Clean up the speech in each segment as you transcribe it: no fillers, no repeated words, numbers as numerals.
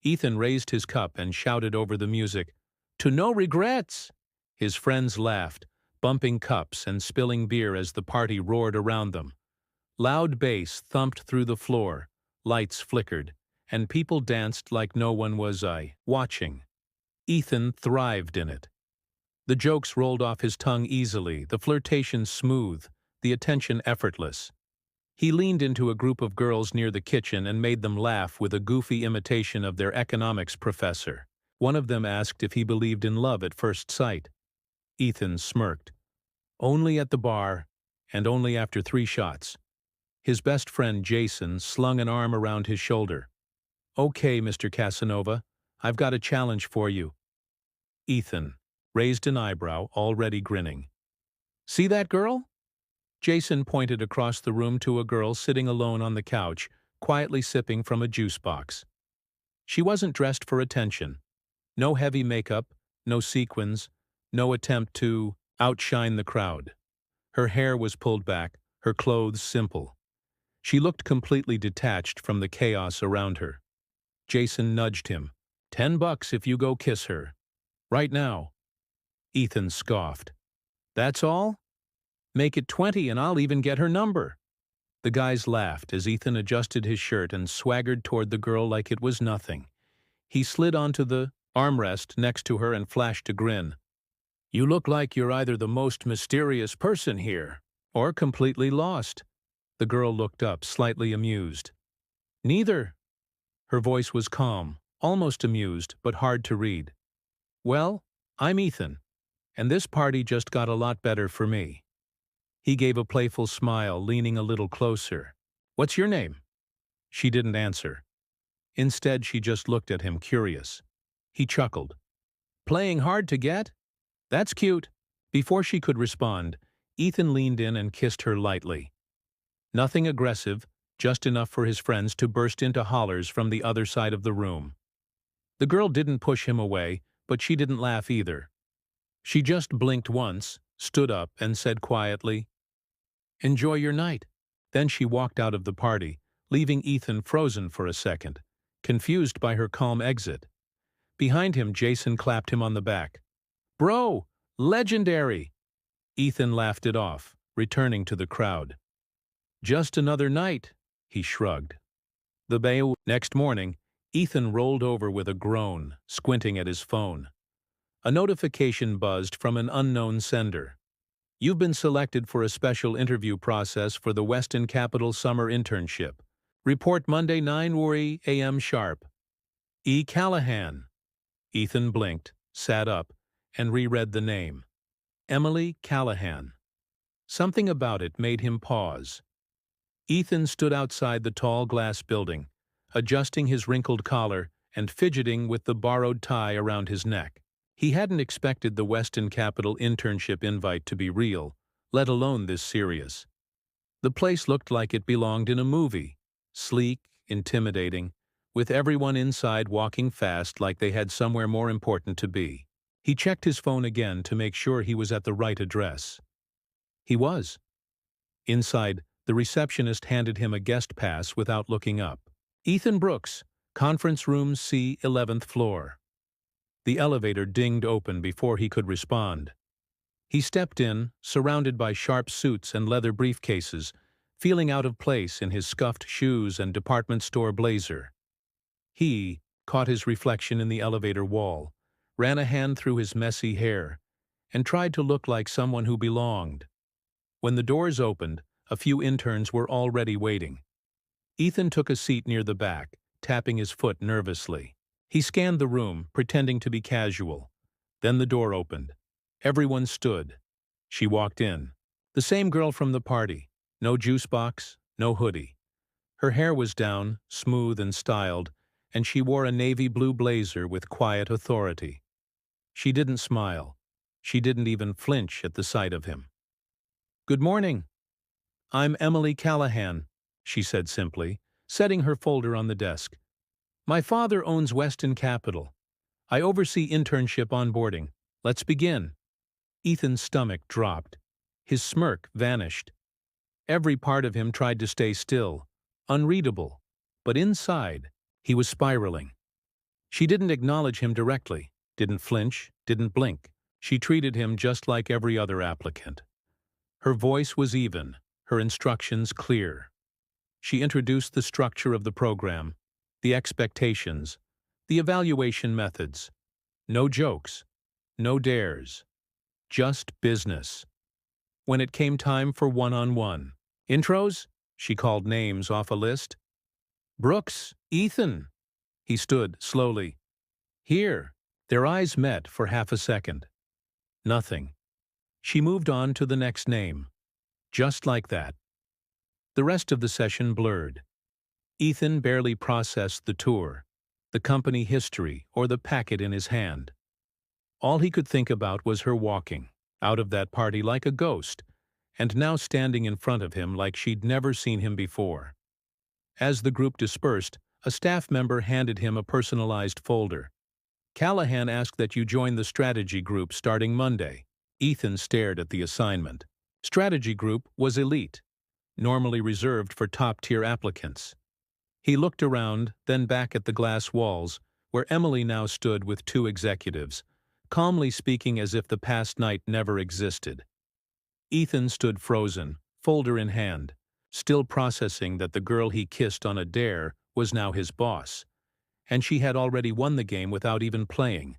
Ethan raised his cup and shouted over the music, "To no regrets!" His friends laughed, bumping cups and spilling beer as the party roared around them. Loud bass thumped through the floor, lights flickered, and people danced like no one was watching. Ethan thrived in it. The jokes rolled off his tongue easily, the flirtation smooth, the attention effortless. He leaned into a group of girls near the kitchen and made them laugh with a goofy imitation of their economics professor. One of them asked if he believed in love at first sight. Ethan smirked. Only at the bar, and only after 3 shots. His best friend Jason slung an arm around his shoulder. "Okay, Mr. Casanova, I've got a challenge for you." Ethan raised an eyebrow, already grinning. "See that girl?" Jason pointed across the room to a girl sitting alone on the couch, quietly sipping from a juice box. She wasn't dressed for attention. No heavy makeup, no sequins, no attempt to outshine the crowd. Her hair was pulled back, her clothes simple. She looked completely detached from the chaos around her. Jason nudged him. $10 if you go kiss her. Right now." Ethan scoffed. "That's all? Make it 20 and I'll even get her number." The guys laughed as Ethan adjusted his shirt and swaggered toward the girl like it was nothing. He slid onto the armrest next to her and flashed a grin. "You look like you're either the most mysterious person here, or completely lost." The girl looked up, slightly amused. "Neither." Her voice was calm, almost amused, but hard to read. "Well, I'm Ethan, and this party just got a lot better for me." He gave a playful smile, leaning a little closer. "What's your name?" She didn't answer. Instead, she just looked at him, curious. He chuckled. "Playing hard to get? That's cute." Before she could respond, Ethan leaned in and kissed her lightly. Nothing aggressive, just enough for his friends to burst into hollers from the other side of the room. The girl didn't push him away, but she didn't laugh either. She just blinked once, stood up, and said quietly, "Enjoy your night." Then she walked out of the party, leaving Ethan frozen for a second, confused by her calm exit. Behind him, Jason clapped him on the back. "Bro, legendary!" Ethan laughed it off, returning to the crowd. "Just another night," he shrugged. Next morning, Ethan rolled over with a groan, squinting at his phone. A notification buzzed from an unknown sender. "You've been selected for a special interview process for the Weston Capital Summer Internship. Report Monday 9 a.m. sharp. E. Callahan." Ethan blinked, sat up, and reread the name. Emily Callahan. Something about it made him pause. Ethan stood outside the tall glass building, adjusting his wrinkled collar and fidgeting with the borrowed tie around his neck. He hadn't expected the Weston Capital internship invite to be real, let alone this serious. The place looked like it belonged in a movie, sleek, intimidating, with everyone inside walking fast like they had somewhere more important to be. He checked his phone again to make sure he was at the right address. He was. Inside, the receptionist handed him a guest pass without looking up. "Ethan Brooks, Conference Room C, 11th floor." The elevator dinged open before he could respond. He stepped in, surrounded by sharp suits and leather briefcases, feeling out of place in his scuffed shoes and department store blazer. He caught his reflection in the elevator wall, ran a hand through his messy hair, and tried to look like someone who belonged. When the doors opened, a few interns were already waiting. Ethan took a seat near the back, tapping his foot nervously. He scanned the room, pretending to be casual. Then the door opened. Everyone stood. She walked in. The same girl from the party. No juice box, no hoodie. Her hair was down, smooth and styled, and she wore a navy blue blazer with quiet authority. She didn't smile. She didn't even flinch at the sight of him. "Good morning. I'm Emily Callahan," she said simply, setting her folder on the desk. "My father owns Weston Capital. I oversee internship onboarding. Let's begin." Ethan's stomach dropped. His smirk vanished. Every part of him tried to stay still, unreadable, but inside, he was spiraling. She didn't acknowledge him directly, didn't flinch, didn't blink. She treated him just like every other applicant. Her voice was even, her instructions clear. She introduced the structure of the program, the expectations, the evaluation methods. No jokes, no dares, just business. When it came time for one-on-one intros, she called names off a list. Brooks, Ethan. He stood slowly. Here. Their eyes met for half a second. Nothing. She moved on to the next name. Just like that. The rest of the session blurred. Ethan barely processed the tour, the company history, or the packet in his hand. All he could think about was her walking out of that party like a ghost, and now standing in front of him like she'd never seen him before. As the group dispersed, a staff member handed him a personalized folder. Callahan asked that you join the strategy group starting Monday. Ethan stared at the assignment. Strategy group was elite, normally reserved for top-tier applicants. He looked around, then back at the glass walls, where Emily now stood with two executives, calmly speaking as if the past night never existed. Ethan stood frozen, folder in hand, still processing that the girl he kissed on a dare was now his boss, and she had already won the game without even playing.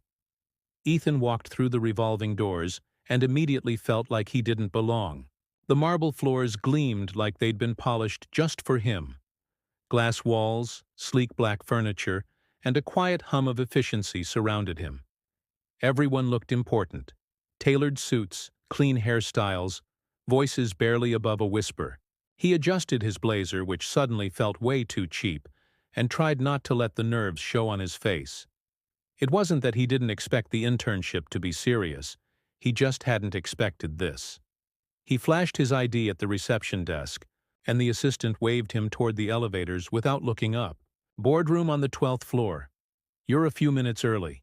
Ethan walked through the revolving doors and immediately felt like he didn't belong. The marble floors gleamed like they'd been polished just for him. Glass walls, sleek black furniture, and a quiet hum of efficiency surrounded him. Everyone looked important. Tailored suits, clean hairstyles, voices barely above a whisper. He adjusted his blazer, which suddenly felt way too cheap, and tried not to let the nerves show on his face. It wasn't that he didn't expect the internship to be serious. He just hadn't expected this. He flashed his ID at the reception desk, and the assistant waved him toward the elevators without looking up. Boardroom on the 12th floor. You're a few minutes early.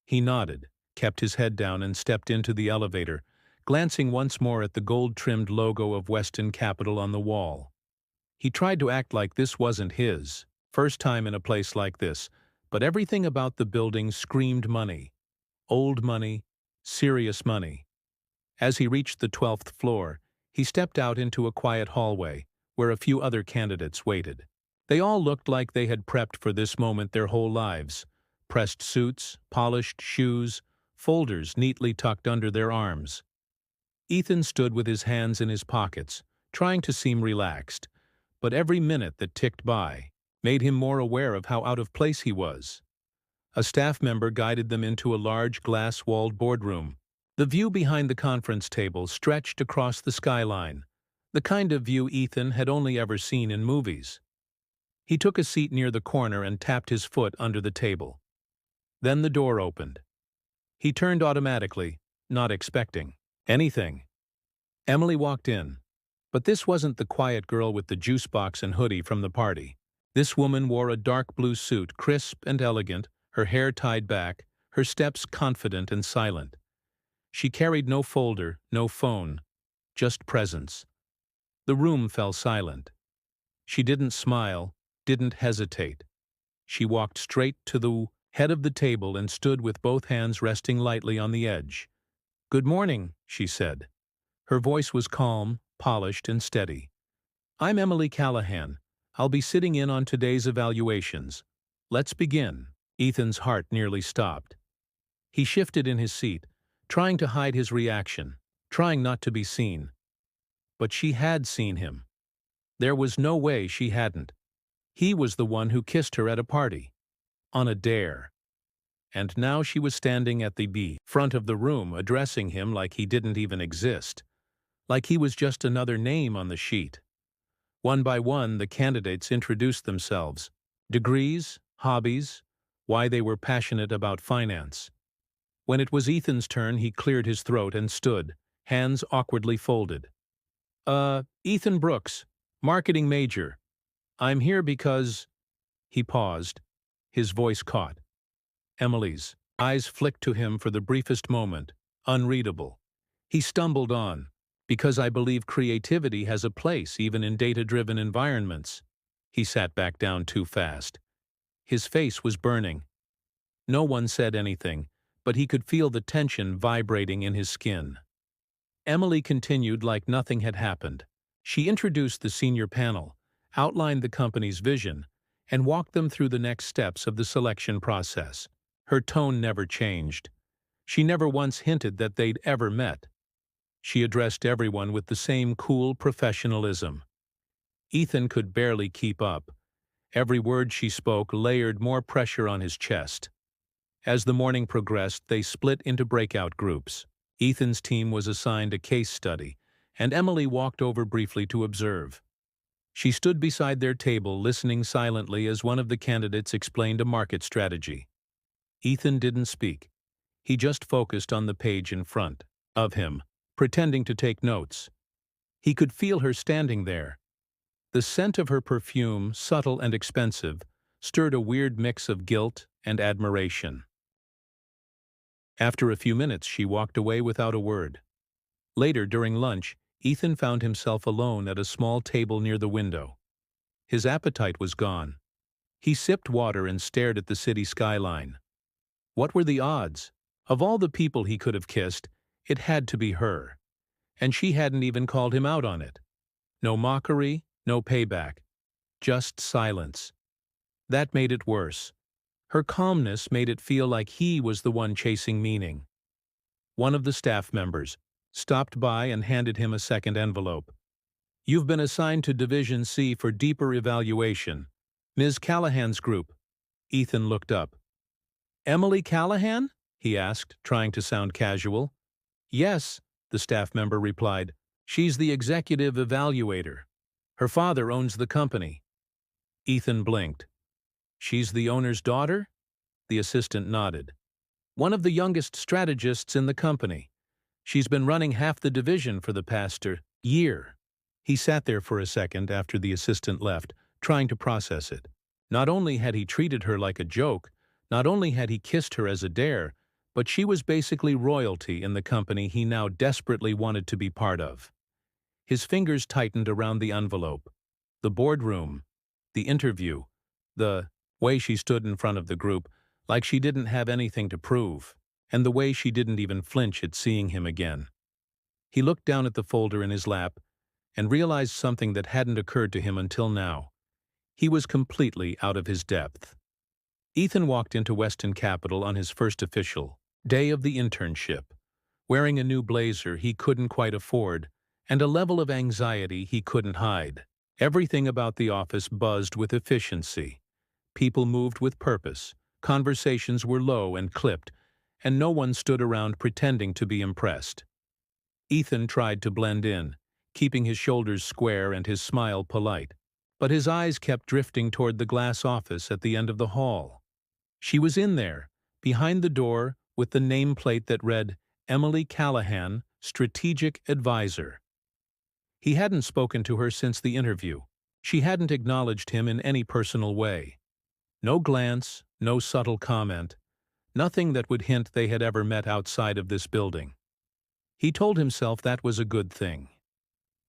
He nodded, kept his head down, and stepped into the elevator, glancing once more at the gold-trimmed logo of Weston Capital on the wall. He tried to act like this wasn't his first time in a place like this, but everything about the building screamed money. Old money, serious money. As he reached the 12th floor, he stepped out into a quiet hallway, where a few other candidates waited. They all looked like they had prepped for this moment their whole lives. Pressed suits, polished shoes, folders neatly tucked under their arms. Ethan stood with his hands in his pockets, trying to seem relaxed, but every minute that ticked by made him more aware of how out of place he was. A staff member guided them into a large glass-walled boardroom. The view behind the conference table stretched across the skyline, the kind of view Ethan had only ever seen in movies. He took a seat near the corner and tapped his foot under the table. Then the door opened. He turned automatically, not expecting anything. Emily walked in. But this wasn't the quiet girl with the juice box and hoodie from the party. This woman wore a dark blue suit, crisp and elegant, her hair tied back, her steps confident and silent. She carried no folder, no phone, just presence. The room fell silent. She didn't smile, didn't hesitate. She walked straight to the head of the table and stood with both hands resting lightly on the edge. "Good morning," she said. Her voice was calm, polished, and steady. "I'm Emily Callahan. I'll be sitting in on today's evaluations. Let's begin." Ethan's heart nearly stopped. He shifted in his seat, trying to hide his reaction, trying not to be seen. But she had seen him. There was no way she hadn't. He was the one who kissed her at a party. On a dare. And now she was standing at the front of the room, addressing him like he didn't even exist. Like he was just another name on the sheet. One by one, the candidates introduced themselves. Degrees, hobbies, why they were passionate about finance. When it was Ethan's turn, he cleared his throat and stood, hands awkwardly folded. Ethan Brooks, marketing major. I'm here because..." He paused. His voice caught. Emily's eyes flicked to him for the briefest moment, unreadable. He stumbled on. "Because I believe creativity has a place even in data-driven environments." He sat back down too fast. His face was burning. No one said anything, but he could feel the tension vibrating in his skin. Emily continued like nothing had happened. She introduced the senior panel, outlined the company's vision, and walked them through the next steps of the selection process. Her tone never changed. She never once hinted that they'd ever met. She addressed everyone with the same cool professionalism. Ethan could barely keep up. Every word she spoke layered more pressure on his chest. As the morning progressed, they split into breakout groups. Ethan's team was assigned a case study, and Emily walked over briefly to observe. She stood beside their table, listening silently as one of the candidates explained a market strategy. Ethan didn't speak. He just focused on the page in front of him, pretending to take notes. He could feel her standing there. The scent of her perfume, subtle and expensive, stirred a weird mix of guilt and admiration. After a few minutes, she walked away without a word. Later, during lunch, Ethan found himself alone at a small table near the window. His appetite was gone. He sipped water and stared at the city skyline. What were the odds? Of all the people he could have kissed, it had to be her. And she hadn't even called him out on it. No mockery, no payback. Just silence. That made it worse. Her calmness made it feel like he was the one chasing meaning. One of the staff members stopped by and handed him a second envelope. "You've been assigned to Division C for deeper evaluation. Ms. Callahan's group." Ethan looked up. "Emily Callahan?" he asked, trying to sound casual. "Yes," the staff member replied. "She's the executive evaluator. Her father owns the company." Ethan blinked. "She's the owner's daughter?" The assistant nodded. "One of the youngest strategists in the company. She's been running half the division for the past year." He sat there for a second after the assistant left, trying to process it. Not only had he treated her like a joke, not only had he kissed her as a dare, but she was basically royalty in the company he now desperately wanted to be part of. His fingers tightened around the envelope. The boardroom, the interview, the way she stood in front of the group, like she didn't have anything to prove, and the way she didn't even flinch at seeing him again. He looked down at the folder in his lap and realized something that hadn't occurred to him until now. He was completely out of his depth. Ethan walked into Weston Capital on his first official day of the internship, wearing a new blazer he couldn't quite afford and a level of anxiety he couldn't hide. Everything about the office buzzed with efficiency. People moved with purpose, conversations were low and clipped, and no one stood around pretending to be impressed. Ethan tried to blend in, keeping his shoulders square and his smile polite, but his eyes kept drifting toward the glass office at the end of the hall. She was in there, behind the door, with the nameplate that read, "Emily Callahan, Strategic Advisor." He hadn't spoken to her since the interview. She hadn't acknowledged him in any personal way. No glance, no subtle comment, nothing that would hint they had ever met outside of this building. He told himself that was a good thing.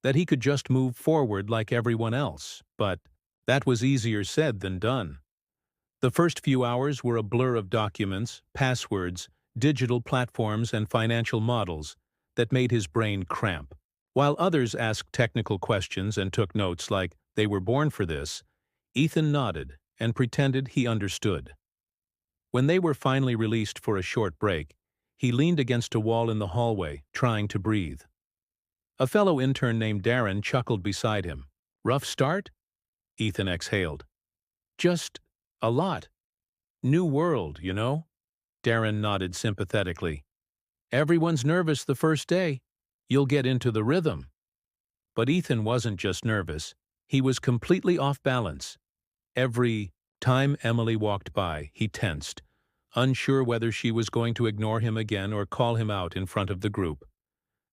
That he could just move forward like everyone else, but that was easier said than done. The first few hours were a blur of documents, passwords, digital platforms, and financial models that made his brain cramp. While others asked technical questions and took notes like they were born for this, Ethan nodded and pretended he understood. When they were finally released for a short break, he leaned against a wall in the hallway, trying to breathe. A fellow intern named Darren chuckled beside him. "Rough start?" Ethan exhaled. "Just a lot. New world, you know?" Darren nodded sympathetically. "Everyone's nervous the first day. You'll get into the rhythm." But Ethan wasn't just nervous. He was completely off balance. Every time Emily walked by, he tensed, unsure whether she was going to ignore him again or call him out in front of the group.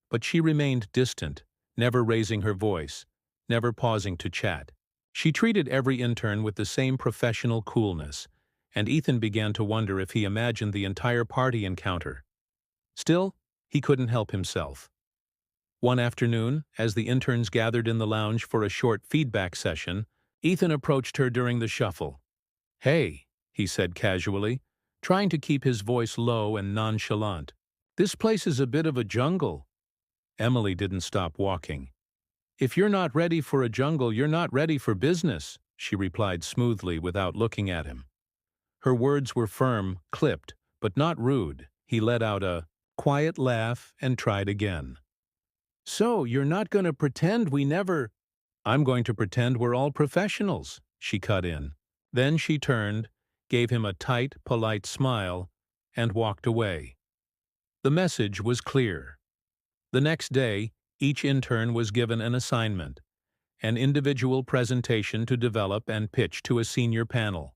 But she remained distant, never raising her voice, never pausing to chat. She treated every intern with the same professional coolness, and Ethan began to wonder if he imagined the entire party encounter. Still, he couldn't help himself. One afternoon, as the interns gathered in the lounge for a short feedback session, Ethan approached her during the shuffle. "Hey," he said casually, trying to keep his voice low and nonchalant. "This place is a bit of a jungle." Emily didn't stop walking. "If you're not ready for a jungle, you're not ready for business," she replied smoothly without looking at him. Her words were firm, clipped, but not rude. He let out a quiet laugh and tried again. "So, you're not going to pretend we never—" "I'm going to pretend we're all professionals," she cut in. Then she turned, gave him a tight, polite smile, and walked away. The message was clear. The next day, each intern was given an assignment, an individual presentation to develop and pitch to a senior panel.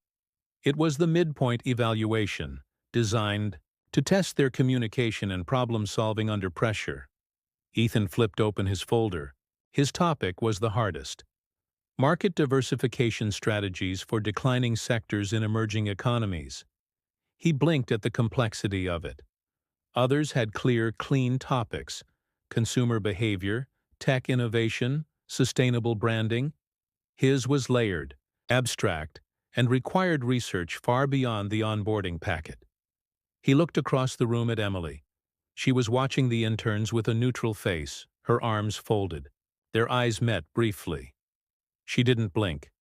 It was the midpoint evaluation, designed to test their communication and problem-solving under pressure. Ethan flipped open his folder. His topic was the hardest: market diversification strategies for declining sectors in emerging economies. He blinked at the complexity of it. Others had clear, clean topics: consumer behavior, tech innovation, sustainable branding. His was layered, abstract, and required research far beyond the onboarding packet. He looked across the room at Emily. She was watching the interns with a neutral face, her arms folded. Their eyes met briefly. She didn't blink.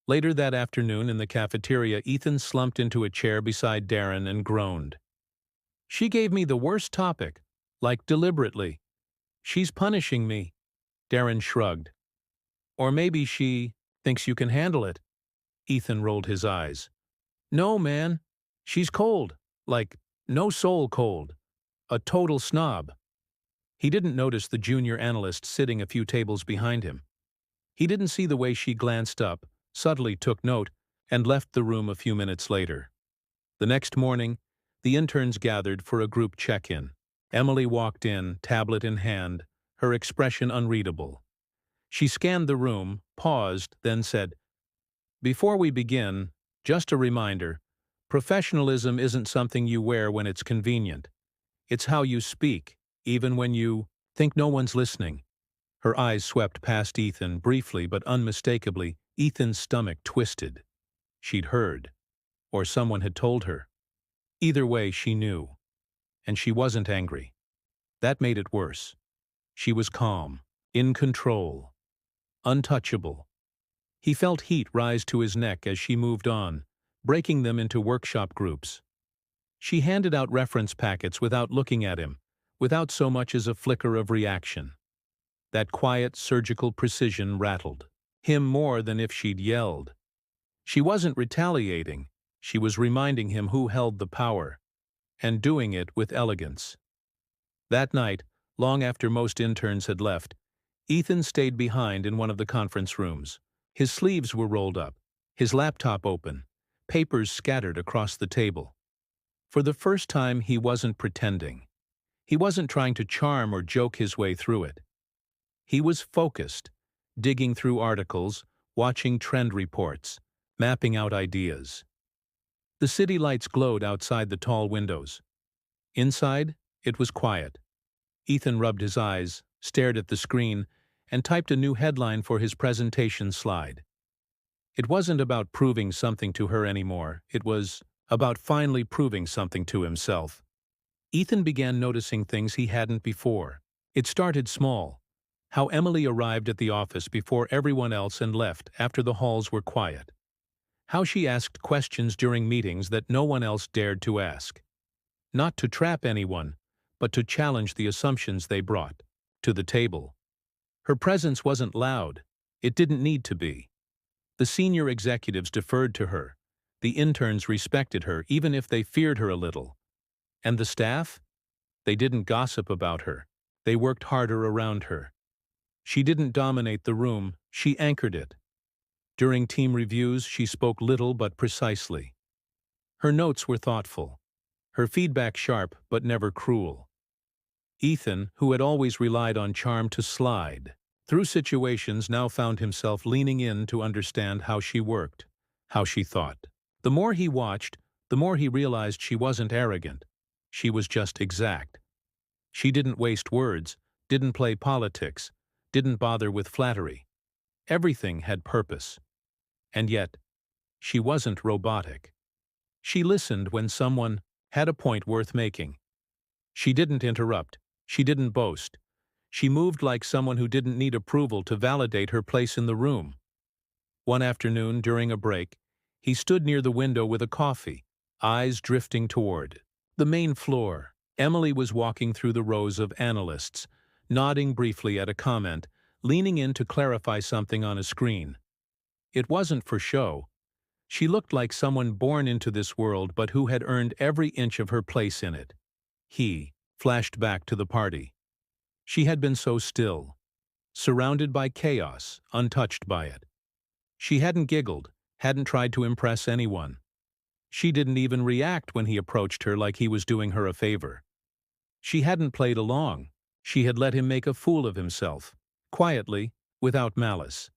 Later that afternoon in the cafeteria, Ethan slumped into a chair beside Darren and groaned. "She gave me the worst topic, like deliberately. She's punishing me." Darren shrugged. "Or maybe she thinks you can handle it." Ethan rolled his eyes. "No, man. She's cold. Like, no soul cold. A total snob." He didn't notice the junior analyst sitting a few tables behind him. He didn't see the way she glanced up, subtly took note, and left the room a few minutes later. The next morning, the interns gathered for a group check-in. Emily walked in, tablet in hand, her expression unreadable. She scanned the room, paused, then said, "Before we begin, just a reminder, professionalism isn't something you wear when it's convenient. It's how you speak, even when you think no one's listening." Her eyes swept past Ethan, briefly but unmistakably. Ethan's stomach twisted. She'd heard, or someone had told her. Either way, she knew. And she wasn't angry. That made it worse. She was calm, in control, untouchable. He felt heat rise to his neck as she moved on, breaking them into workshop groups. She handed out reference packets without looking at him, without so much as a flicker of reaction. That quiet, surgical precision rattled him more than if she'd yelled. She wasn't retaliating. She was reminding him who held the power, and doing it with elegance. That night, long after most interns had left, Ethan stayed behind in one of the conference rooms. His sleeves were rolled up, his laptop open, papers scattered across the table. For the first time, he wasn't pretending. He wasn't trying to charm or joke his way through it. He was focused, digging through articles, watching trend reports, mapping out ideas. The city lights glowed outside the tall windows. Inside, it was quiet. Ethan rubbed his eyes, stared at the screen, and typed a new headline for his presentation slide. It wasn't about proving something to her anymore. It was about finally proving something to himself. Ethan began noticing things he hadn't before. It started small. How Emily arrived at the office before everyone else and left after the halls were quiet. How she asked questions during meetings that no one else dared to ask. Not to trap anyone, but to challenge the assumptions they brought to the table. Her presence wasn't loud. It didn't need to be. The senior executives deferred to her. The interns respected her, even if they feared her a little. And the staff? They didn't gossip about her. They worked harder around her. She didn't dominate the room, she anchored it. During team reviews, she spoke little but precisely. Her notes were thoughtful. Her feedback sharp but never cruel. Ethan, who had always relied on charm to slide through situations, now found himself leaning in to understand how she worked, how she thought. The more he watched, the more he realized she wasn't arrogant. She was just exact. She didn't waste words, didn't play politics, didn't bother with flattery. Everything had purpose. And yet, she wasn't robotic. She listened when someone had a point worth making. She didn't interrupt. She didn't boast. She moved like someone who didn't need approval to validate her place in the room. One afternoon, during a break, he stood near the window with a coffee, eyes drifting toward the main floor. Emily was walking through the rows of analysts, nodding briefly at a comment, leaning in to clarify something on a screen. It wasn't for show. She looked like someone born into this world but who had earned every inch of her place in it. He flashed back to the party. She had been so still, surrounded by chaos, untouched by it. She hadn't giggled, hadn't tried to impress anyone. She didn't even react when he approached her like he was doing her a favor. She hadn't played along. She had let him make a fool of himself, quietly, without malice.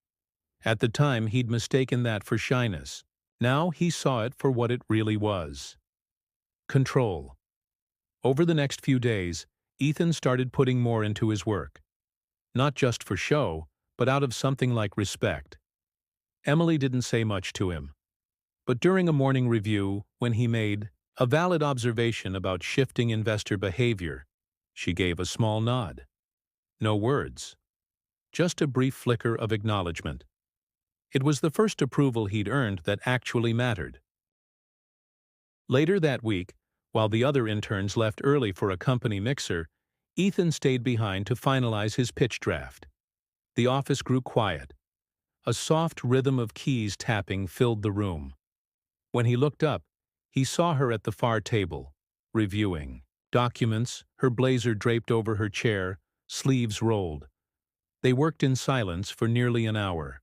At the time, he'd mistaken that for shyness. Now he saw it for what it really was. Control. Over the next few days, Ethan started putting more into his work. Not just for show, but out of something like respect. Emily didn't say much to him. But during a morning review, when he made a valid observation about shifting investor behavior, she gave a small nod. No words. Just a brief flicker of acknowledgement. It was the first approval he'd earned that actually mattered. Later that week, while the other interns left early for a company mixer, Ethan stayed behind to finalize his pitch draft. The office grew quiet. A soft rhythm of keys tapping filled the room. When he looked up, he saw her at the far table, reviewing documents, her blazer draped over her chair, sleeves rolled. They worked in silence for nearly an hour.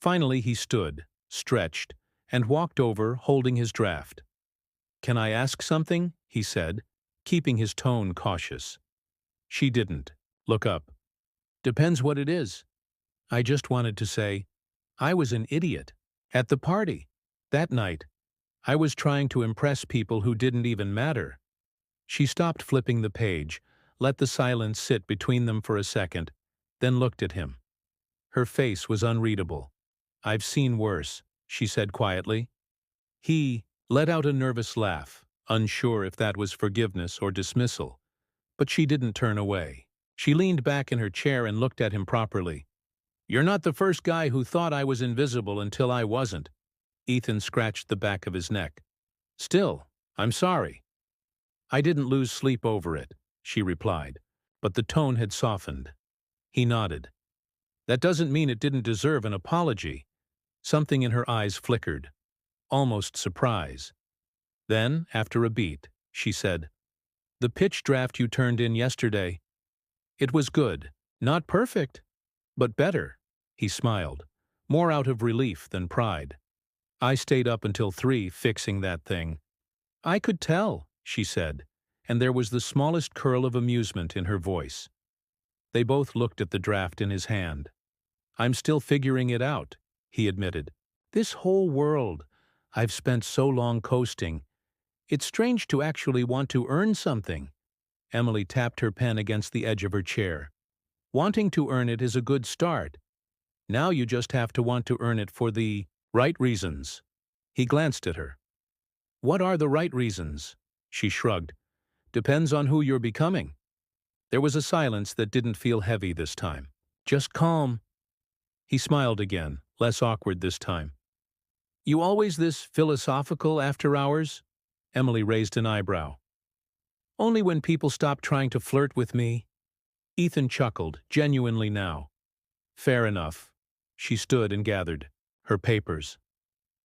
Finally he stood, stretched, and walked over, holding his draft. "Can I ask something?" he said, keeping his tone cautious. She didn't look up. "Depends what it is. I just wanted to say, I was an idiot. At the party. That night. I was trying to impress people who didn't even matter." She stopped flipping the page, let the silence sit between them for a second, then looked at him. Her face was unreadable. "I've seen worse," she said quietly. He let out a nervous laugh, unsure if that was forgiveness or dismissal. But she didn't turn away. She leaned back in her chair and looked at him properly. "You're not the first guy who thought I was invisible until I wasn't." Ethan scratched the back of his neck. "Still, I'm sorry." "I didn't lose sleep over it," she replied, but the tone had softened. He nodded. "That doesn't mean it didn't deserve an apology." Something in her eyes flickered, almost surprise. Then, after a beat, she said, "The pitch draft you turned in yesterday, it was good. Not perfect, but better." He smiled, more out of relief than pride. "I stayed up until 3 fixing that thing." "I could tell," she said, and there was the smallest curl of amusement in her voice. They both looked at the draft in his hand. "I'm still figuring it out," he admitted. "This whole world, I've spent so long coasting. It's strange to actually want to earn something." Emily tapped her pen against the edge of her chair. "Wanting to earn it is a good start. Now you just have to want to earn it for the right reasons." He glanced at her. "What are the right reasons?" She shrugged. "Depends on who you're becoming." There was a silence that didn't feel heavy this time. Just calm. He smiled again, less awkward this time. "You always this philosophical after hours?" Emily raised an eyebrow. "Only when people stop trying to flirt with me." Ethan chuckled, genuinely now. "Fair enough." She stood and gathered her papers.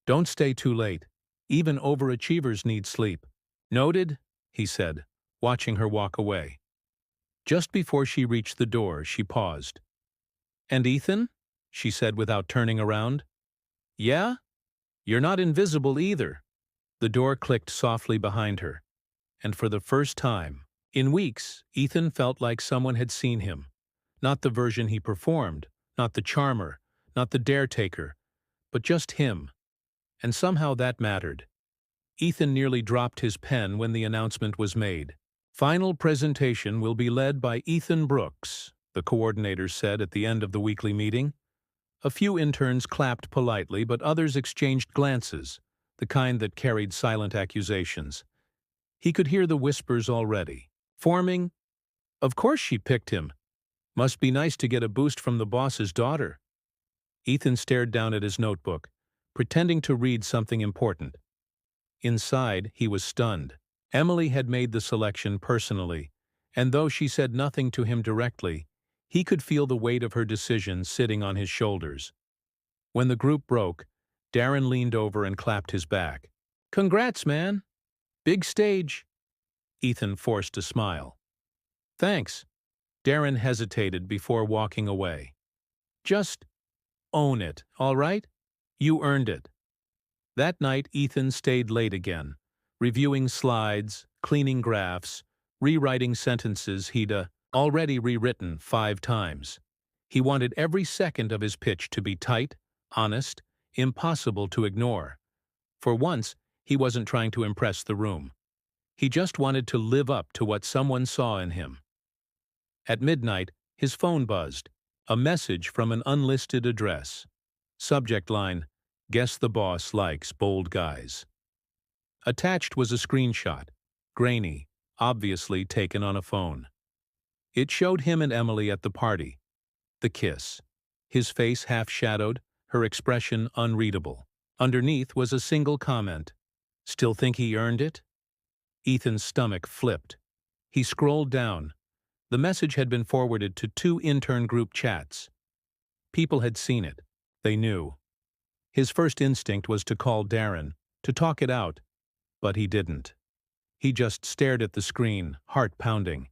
"Don't stay too late. Even overachievers need sleep." "Noted," he said, watching her walk away. Just before she reached the door, she paused. "And Ethan?" she said without turning around. "Yeah? You're not invisible either." The door clicked softly behind her, and for the first time in weeks, Ethan felt like someone had seen him. Not the version he performed, not the charmer, not the dare-taker, but just him. And somehow that mattered. Ethan nearly dropped his pen when the announcement was made. "Final presentation will be led by Ethan Brooks," the coordinator said at the end of the weekly meeting. A few interns clapped politely, but others exchanged glances, the kind that carried silent accusations. He could hear the whispers already, forming. Of course she picked him. Must be nice to get a boost from the boss's daughter. Ethan stared down at his notebook, pretending to read something important. Inside, he was stunned. Emily had made the selection personally, and though she said nothing to him directly, he could feel the weight of her decision sitting on his shoulders. When the group broke, Darren leaned over and clapped his back. "Congrats, man! Big stage!" Ethan forced a smile. "Thanks." Darren hesitated before walking away. "Just own it, all right? You earned it." That night, Ethan stayed late again, reviewing slides, cleaning graphs, rewriting sentences he'd already rewritten 5 times. He wanted every second of his pitch to be tight, honest, impossible to ignore. For once, he wasn't trying to impress the room. He just wanted to live up to what someone saw in him. At midnight, his phone buzzed. A message from an unlisted address. Subject line, "Guess the boss likes bold guys." Attached was a screenshot, grainy, obviously taken on a phone. It showed him and Emily at the party. The kiss. His face half-shadowed, her expression unreadable. Underneath was a single comment. "Still think he earned it?" Ethan's stomach flipped. He scrolled down. The message had been forwarded to 2 intern group chats. People had seen it. They knew. His first instinct was to call Darren, to talk it out, but he didn't. He just stared at the screen, heart pounding.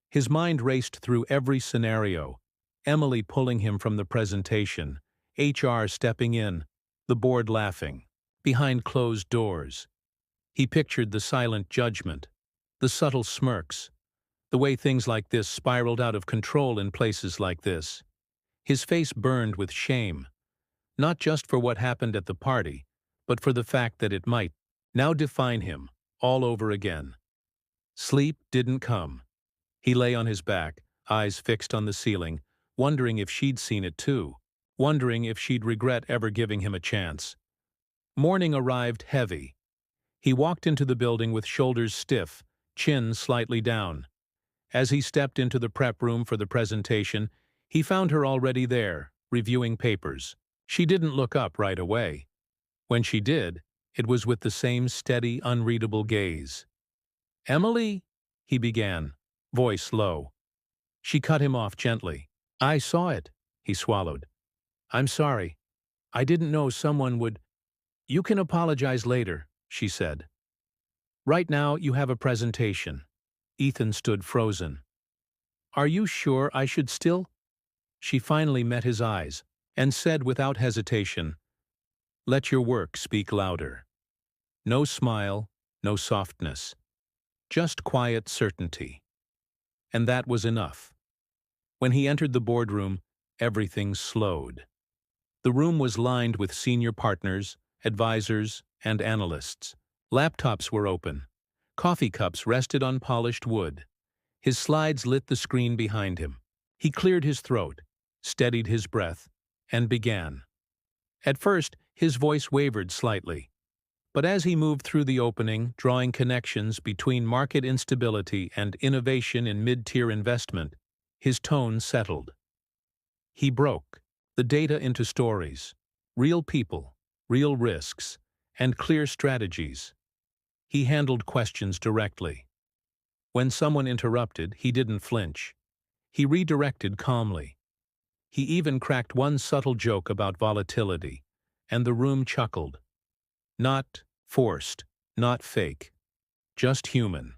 His mind raced through every scenario. Emily pulling him from the presentation, HR stepping in, the board laughing, behind closed doors. He pictured the silent judgment, the subtle smirks, the way things like this spiraled out of control in places like this. His face burned with shame, not just for what happened at the party, but for the fact that it might now define him all over again. Sleep didn't come. He lay on his back, eyes fixed on the ceiling, wondering if she'd seen it too, wondering if she'd regret ever giving him a chance. Morning arrived heavy. He walked into the building with shoulders stiff, chin slightly down. As he stepped into the prep room for the presentation, he found her already there, reviewing papers. She didn't look up right away. When she did, it was with the same steady, unreadable gaze. "Emily," he began, voice low. She cut him off gently. "I saw it," he swallowed. "I'm sorry. I didn't know someone would—" "You can apologize later," she said. "Right now you have a presentation." Ethan stood frozen. "Are you sure I should still—" She finally met his eyes and said without hesitation, "Let your work speak louder." No smile, no softness. Just quiet certainty. And that was enough. When he entered the boardroom, everything slowed. The room was lined with senior partners, advisors, and analysts. Laptops were open. Coffee cups rested on polished wood. His slides lit the screen behind him. He cleared his throat, steadied his breath, and began. At first, his voice wavered slightly. But as he moved through the opening, drawing connections between market instability and innovation in mid-tier investment, his tone settled. He broke the data into stories, real people, real risks, and clear strategies. He handled questions directly. When someone interrupted, he didn't flinch. He redirected calmly. He even cracked one subtle joke about volatility, and the room chuckled. Not forced, not fake, just human.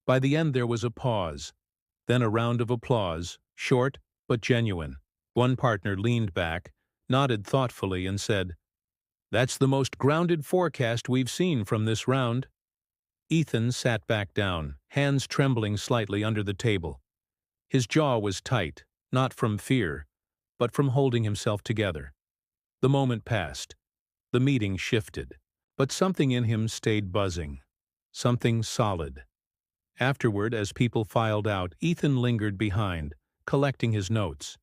By the end there was a pause, then a round of applause, short but genuine. One partner leaned back, nodded thoughtfully, and said, "That's the most grounded forecast we've seen from this round." Ethan sat back down, hands trembling slightly under the table. His jaw was tight, not from fear, but from holding himself together. The moment passed. The meeting shifted, but something in him stayed buzzing. Something solid. Afterward, as people filed out, Ethan lingered behind, collecting his notes.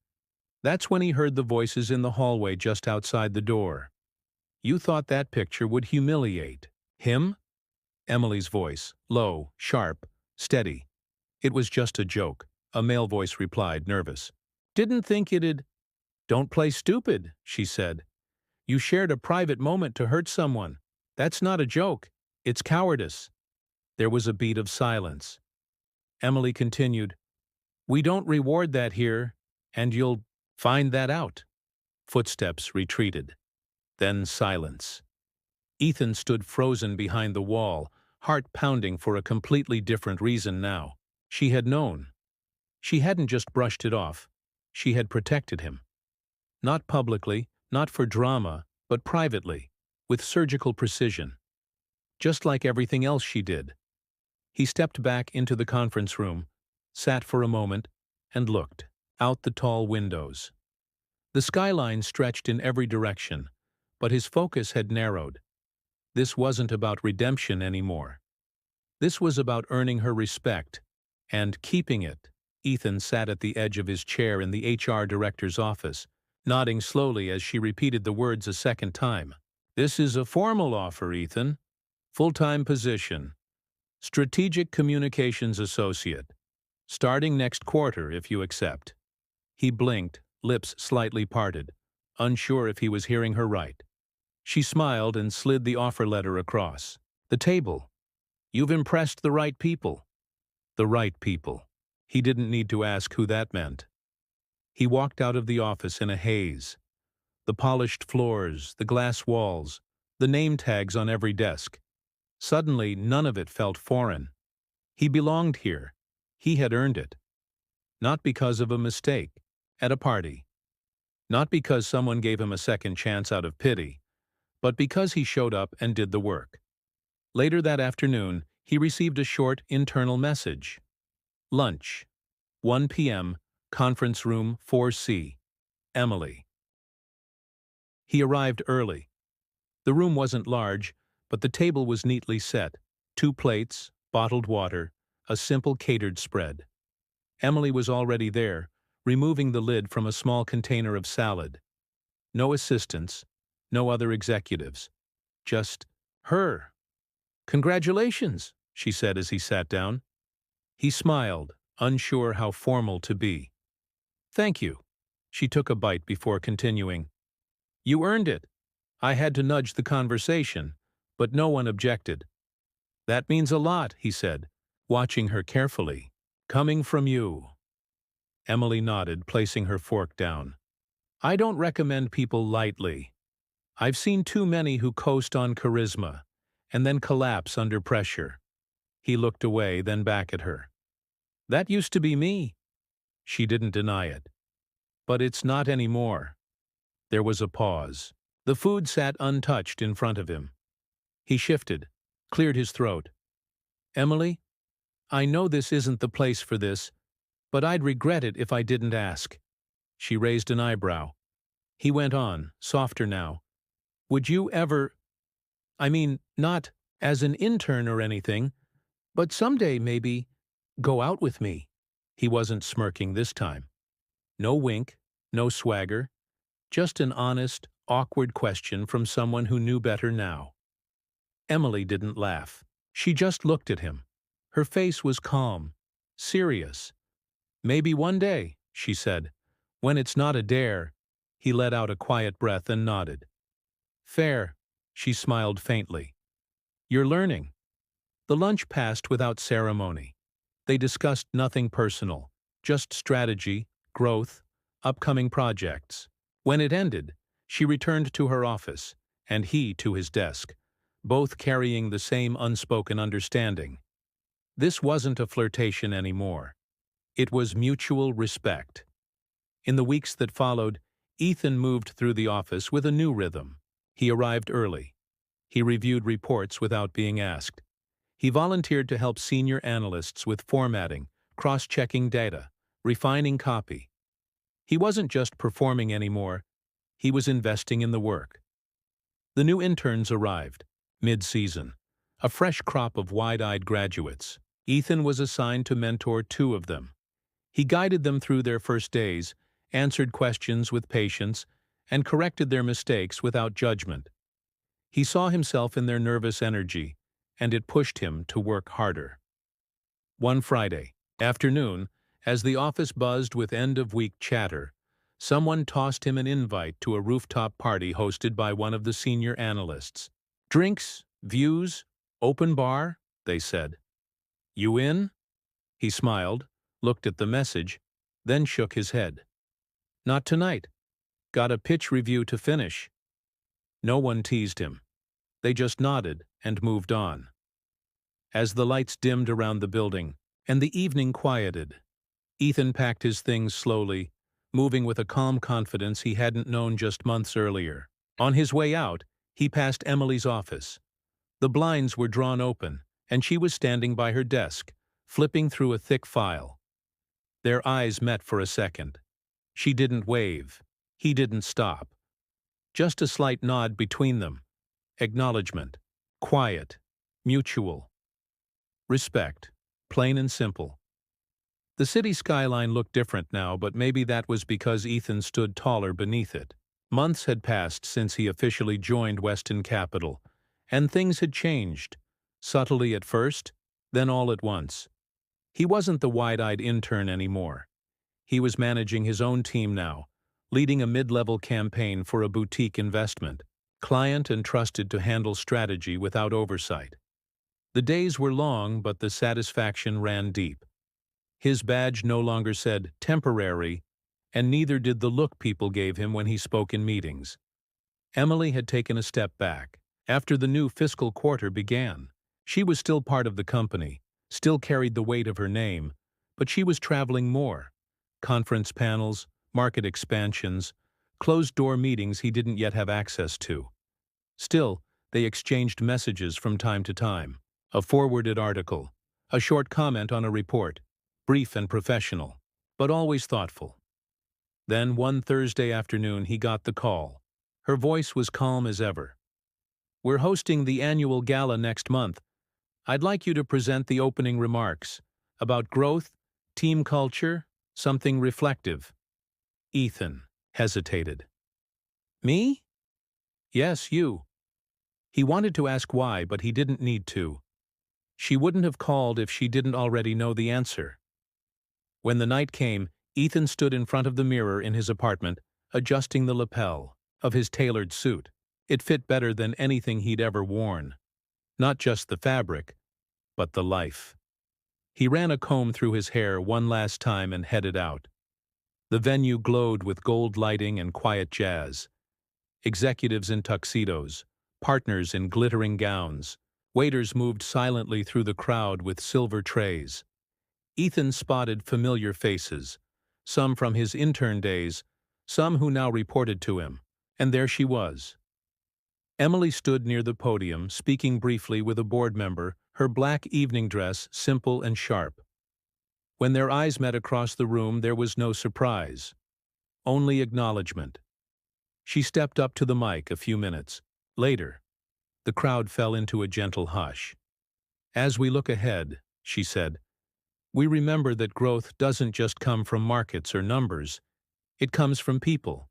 That's when he heard the voices in the hallway just outside the door. You thought that picture would humiliate him? Emily's voice, low, sharp, steady. It was just a joke, a male voice replied, nervous. Didn't think it'd. Don't play stupid, she said. You shared a private moment to hurt someone. That's not a joke. It's cowardice. There was a beat of silence. Emily continued, We don't reward that here, and you'll find that out. Footsteps retreated. Then silence. Ethan stood frozen behind the wall, heart pounding for a completely different reason now. She had known. She hadn't just brushed it off. She had protected him. Not publicly, not for drama, but privately, with surgical precision. Just like everything else she did. He stepped back into the conference room, sat for a moment, and looked out the tall windows. The skyline stretched in every direction, but his focus had narrowed. This wasn't about redemption anymore. This was about earning her respect and keeping it. Ethan sat at the edge of his chair in the HR director's office, nodding slowly as she repeated the words a second time. This is a formal offer, Ethan. Full-time position. Strategic Communications Associate. Starting next quarter if you accept. He blinked, lips slightly parted, unsure if he was hearing her right. She smiled and slid the offer letter across the table. You've impressed the right people. The right people. He didn't need to ask who that meant. He walked out of the office in a haze. The polished floors, the glass walls, the name tags on every desk. Suddenly, none of it felt foreign. He belonged here. He had earned it. Not because of a mistake at a party. Not because someone gave him a second chance out of pity, but because he showed up and did the work. Later that afternoon, he received a short internal message. Lunch. 1 p.m., conference room 4C. Emily. He arrived early. The room wasn't large, but the table was neatly set. 2 plates, bottled water, a simple catered spread. Emily was already there, removing the lid from a small container of salad. No assistants, no other executives. Just her. Congratulations, she said as he sat down. He smiled, unsure how formal to be. Thank you. She took a bite before continuing. You earned it. I had to nudge the conversation, but no one objected. That means a lot, he said, watching her carefully. Coming from you. Emily nodded, placing her fork down. I don't recommend people lightly. I've seen too many who coast on charisma, and then collapse under pressure. He looked away, then back at her. That used to be me. She didn't deny it. But it's not anymore. There was a pause. The food sat untouched in front of him. He shifted, cleared his throat. Emily, I know this isn't the place for this, but I'd regret it if I didn't ask. She raised an eyebrow. He went on, softer now. Would you ever, not as an intern or anything, but someday maybe, go out with me? He wasn't smirking this time. No wink, no swagger, just an honest, awkward question from someone who knew better now. Emily didn't laugh. She just looked at him. Her face was calm, serious. Maybe one day, she said. When it's not a dare. He let out a quiet breath and nodded. Fair, she smiled faintly. You're learning. The lunch passed without ceremony. They discussed nothing personal, just strategy, growth, upcoming projects. When it ended, she returned to her office, and he to his desk, both carrying the same unspoken understanding. This wasn't a flirtation anymore. It was mutual respect. In the weeks that followed, Ethan moved through the office with a new rhythm. He arrived early. He reviewed reports without being asked. He volunteered to help senior analysts with formatting, cross-checking data, refining copy. He wasn't just performing anymore. He was investing in the work. The new interns arrived, mid-season, a fresh crop of wide-eyed graduates. Ethan was assigned to mentor 2 of them. He guided them through their first days, answered questions with patience, and corrected their mistakes without judgment. He saw himself in their nervous energy, and it pushed him to work harder. One Friday afternoon, as the office buzzed with end-of-week chatter, someone tossed him an invite to a rooftop party hosted by one of the senior analysts. "Drinks, views, open bar," they said. "You in?" He smiled, looked at the message, then shook his head. "Not tonight. Got a pitch review to finish." No one teased him. They just nodded and moved on. As the lights dimmed around the building and the evening quieted, Ethan packed his things slowly, moving with a calm confidence he hadn't known just months earlier. On his way out, he passed Emily's office. The blinds were drawn open, and she was standing by her desk, flipping through a thick file. Their eyes met for a second. She didn't wave. He didn't stop. Just a slight nod between them. Acknowledgement. Quiet. Mutual. Respect. Plain and simple. The city skyline looked different now, but maybe that was because Ethan stood taller beneath it. Months had passed since he officially joined Weston Capital, and things had changed. Subtly at first, then all at once. He wasn't the wide-eyed intern anymore. He was managing his own team now, leading a mid-level campaign for a boutique investment, client and trusted to handle strategy without oversight. The days were long, but the satisfaction ran deep. His badge no longer said temporary, and neither did the look people gave him when he spoke in meetings. Emily had taken a step back. After the new fiscal quarter began, she was still part of the company, still carried the weight of her name, but she was traveling more. Conference panels, market expansions, closed-door meetings he didn't yet have access to. Still, they exchanged messages from time to time. A forwarded article, a short comment on a report, brief and professional, but always thoughtful. Then one Thursday afternoon he got the call. Her voice was calm as ever. "We're hosting the annual gala next month. I'd like you to present the opening remarks about growth, team culture, something reflective." Ethan hesitated. "Me?" "Yes, you." He wanted to ask why, but he didn't need to. She wouldn't have called if she didn't already know the answer. When the night came, Ethan stood in front of the mirror in his apartment, adjusting the lapel of his tailored suit. It fit better than anything he'd ever worn. Not just the fabric, but the life. He ran a comb through his hair one last time and headed out. The venue glowed with gold lighting and quiet jazz. Executives in tuxedos, partners in glittering gowns. Waiters moved silently through the crowd with silver trays. Ethan spotted familiar faces, some from his intern days, some who now reported to him, and there she was. Emily stood near the podium, speaking briefly with a board member, her black evening dress simple and sharp. When their eyes met across the room, there was no surprise, only acknowledgement. She stepped up to the mic a few minutes later. The crowd fell into a gentle hush. "As we look ahead," she said, "we remember that growth doesn't just come from markets or numbers. It comes from people.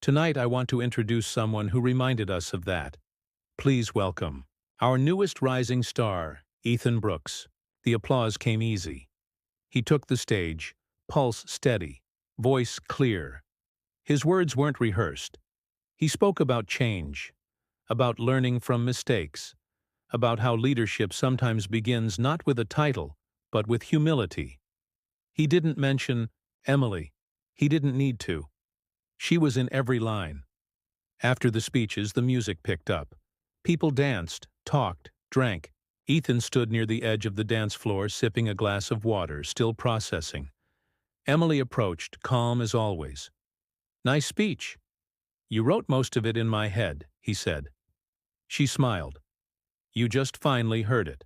Tonight I want to introduce someone who reminded us of that. Please welcome our newest rising star, Ethan Brooks." The applause came easy. He took the stage, pulse steady, voice clear. His words weren't rehearsed. He spoke about change, about learning from mistakes, about how leadership sometimes begins not with a title, but with humility. He didn't mention Emily. He didn't need to. She was in every line. After the speeches, the music picked up. People danced, talked, drank. Ethan stood near the edge of the dance floor, sipping a glass of water, still processing. Emily approached, calm as always. "Nice speech." "You wrote most of it in my head," he said. She smiled. "You just finally heard it."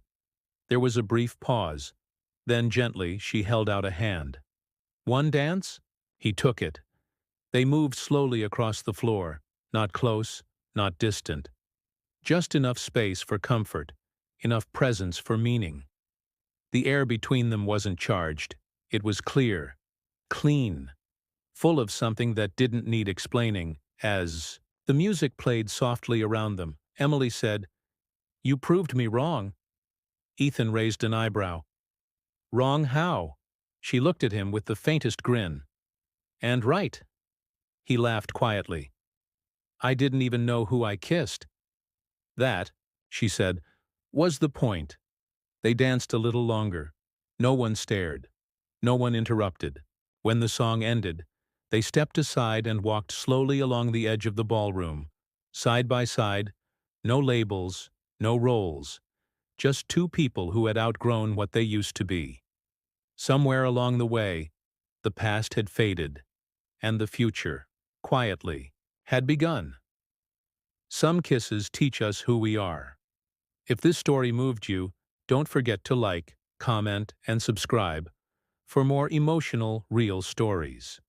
There was a brief pause. Then gently she held out a hand. "One dance?" He took it. They moved slowly across the floor, not close, not distant. Just enough space for comfort, enough presence for meaning. The air between them wasn't charged. It was clear, clean, full of something that didn't need explaining. As the music played softly around them, Emily said, "You proved me wrong." Ethan raised an eyebrow. "Wrong how?" She looked at him with the faintest grin. "And right." He laughed quietly. "I didn't even know who I kissed." "That," she said, "was the point." They danced a little longer. No one stared. No one interrupted. When the song ended, they stepped aside and walked slowly along the edge of the ballroom, side by side, no labels, no roles, just two people who had outgrown what they used to be. Somewhere along the way, the past had faded, and the future, quietly, had begun. Some kisses teach us who we are. If this story moved you, don't forget to like, comment, and subscribe for more emotional, real stories.